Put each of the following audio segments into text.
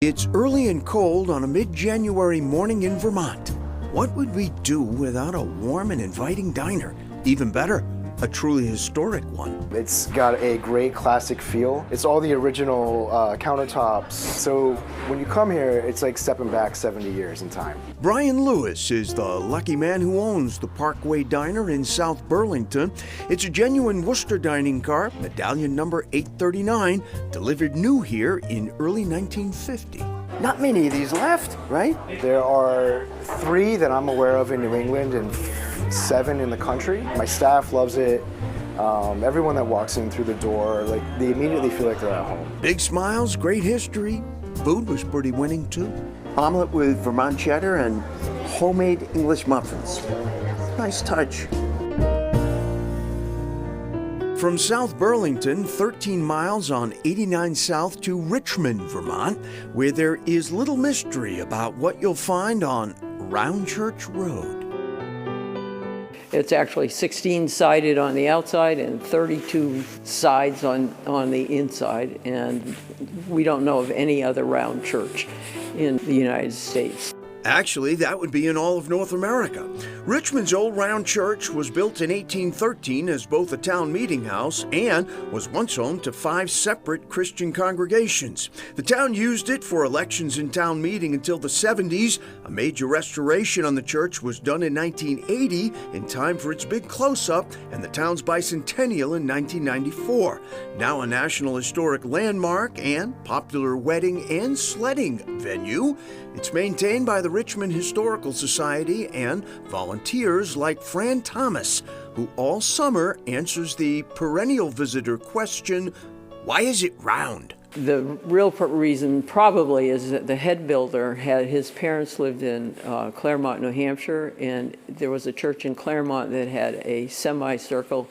It's early and cold on a mid-January morning in Vermont. What would we do without a warm and inviting diner? Even better, a truly historic one. It's got a great classic feel. It's all the original countertops. So when you come here, it's like stepping back 70 years in time. Brian Lewis is the lucky man who owns the Parkway Diner in South Burlington. It's a genuine Worcester dining car, medallion number 839, delivered new here in early 1950. Not many of these left, right? There are 3 that I'm aware of in New England and 7 in the country. My staff loves it. Everyone that walks in through the door, they immediately feel like they're at home. Big smiles, great history. Food was pretty winning too. Omelet with Vermont cheddar and homemade English muffins. Nice touch. From South Burlington, 13 miles on 89 South to Richmond, Vermont, where there is little mystery about what you'll find on Round Church Road. It's actually 16-sided on the outside and 32 sides on the inside, and we don't know of any other round church in the United States. Actually, that would be in all of North America. Richmond's old round church was built in 1813 as both a town meeting house and was once home to 5 separate Christian congregations. The town used it for elections and town meeting until the 70s. A major restoration on the church was done in 1980 in time for its big close-up and the town's bicentennial in 1994. Now a National Historic Landmark and popular wedding and sledding venue, it's maintained by the Richmond Historical Society and volunteers like Fran Thomas, who all summer answers the perennial visitor question, why is it round? The real reason probably is that the head builder his parents lived in Claremont, New Hampshire, and there was a church in Claremont that had a semicircle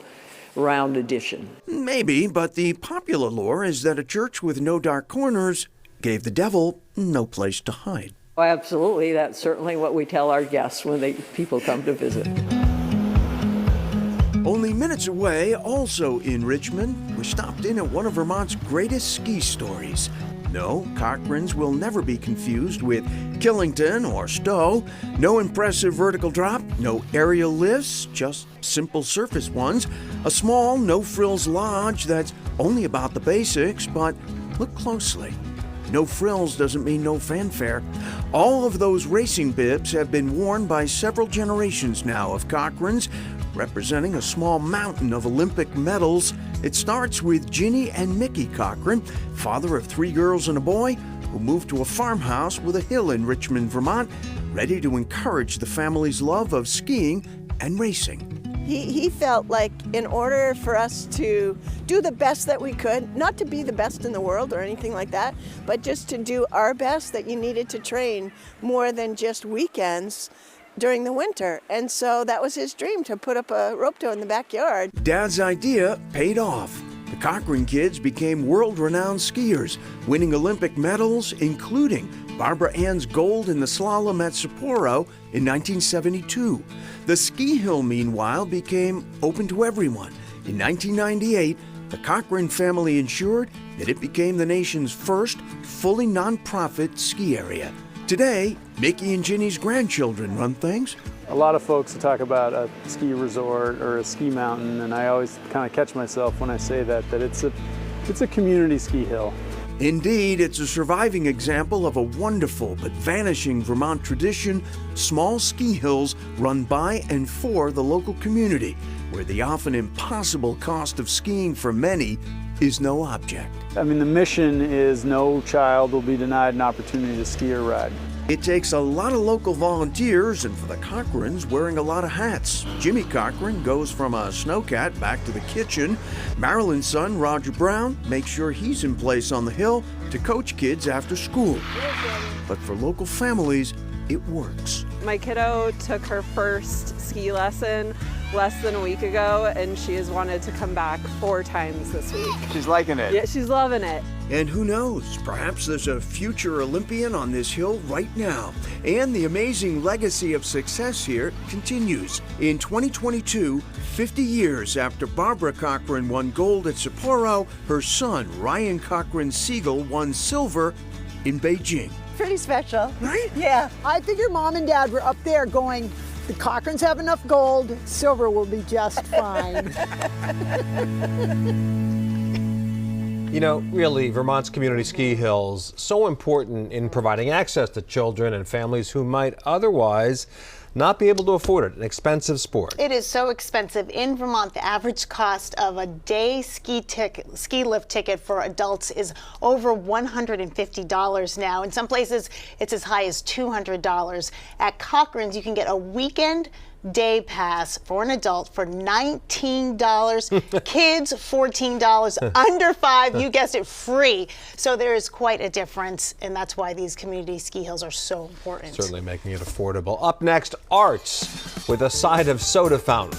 round addition. Maybe, but the popular lore is that a church with no dark corners gave the devil no place to hide. Well, absolutely, that's certainly what we tell our guests when people come to visit. Only minutes away, also in Richmond, we stopped in at one of Vermont's greatest ski stories. No, Cochran's will never be confused with Killington or Stowe. No impressive vertical drop, no aerial lifts, just simple surface ones. A small, no-frills lodge that's only about the basics, but look closely. No frills doesn't mean no fanfare. All of those racing bibs have been worn by several generations now of Cochran's, representing a small mountain of Olympic medals. It starts with Ginny and Mickey Cochran, father of 3 girls and a boy, who moved to a farmhouse with a hill in Richmond, Vermont, ready to encourage the family's love of skiing and racing. He felt like in order for us to do the best that we could, not to be the best in the world or anything like that, but just to do our best, that you needed to train more than just weekends during the winter. And so that was his dream, to put up a rope tow in the backyard. Dad's idea paid off. The Cochran kids became world-renowned skiers, winning Olympic medals, including Barbara Ann's gold in the slalom at Sapporo in 1972. The ski hill, meanwhile, became open to everyone. In 1998, the Cochran family ensured that it became the nation's first fully nonprofit ski area. Today, Mickey and Ginny's grandchildren run things. A lot of folks talk about a ski resort or a ski mountain, and I always kind of catch myself when I say that it's a community ski hill. Indeed, it's a surviving example of a wonderful but vanishing Vermont tradition, small ski hills run by and for the local community, where the often impossible cost of skiing for many is no object. I mean, the mission is no child will be denied an opportunity to ski or ride. It takes a lot of local volunteers, and for the Cochrans, wearing a lot of hats. Jimmy Cochran goes from a snowcat back to the kitchen. Marilyn's son, Roger Brown, makes sure he's in place on the hill to coach kids after school. But for local families, it works. My kiddo took her first ski lesson less than a week ago, and she has wanted to come back 4 times this week. She's liking it. Yeah, she's loving it. And who knows, perhaps there's a future Olympian on this hill right now. And the amazing legacy of success here continues. In 2022, 50 years after Barbara Cochran won gold at Sapporo, her son, Ryan Cochran Siegel, won silver in Beijing. Pretty special. Right? Yeah. I think your mom and dad were up there going, the Cochrans have enough gold, silver will be just fine. You know, really, Vermont's community ski hills, so important in providing access to children and families who might otherwise not be able to afford it, an expensive sport. It is so expensive. In Vermont, the average cost of a day ski lift ticket for adults is over $150 now. In some places, it's as high as $200. At Cochran's, you can get a weekend day pass for an adult for $19, kids $14, under 5, you guessed it, free. So there is quite a difference, and that's why these community ski hills are so important. Certainly making it affordable. Up next, arts with a side of soda fountain.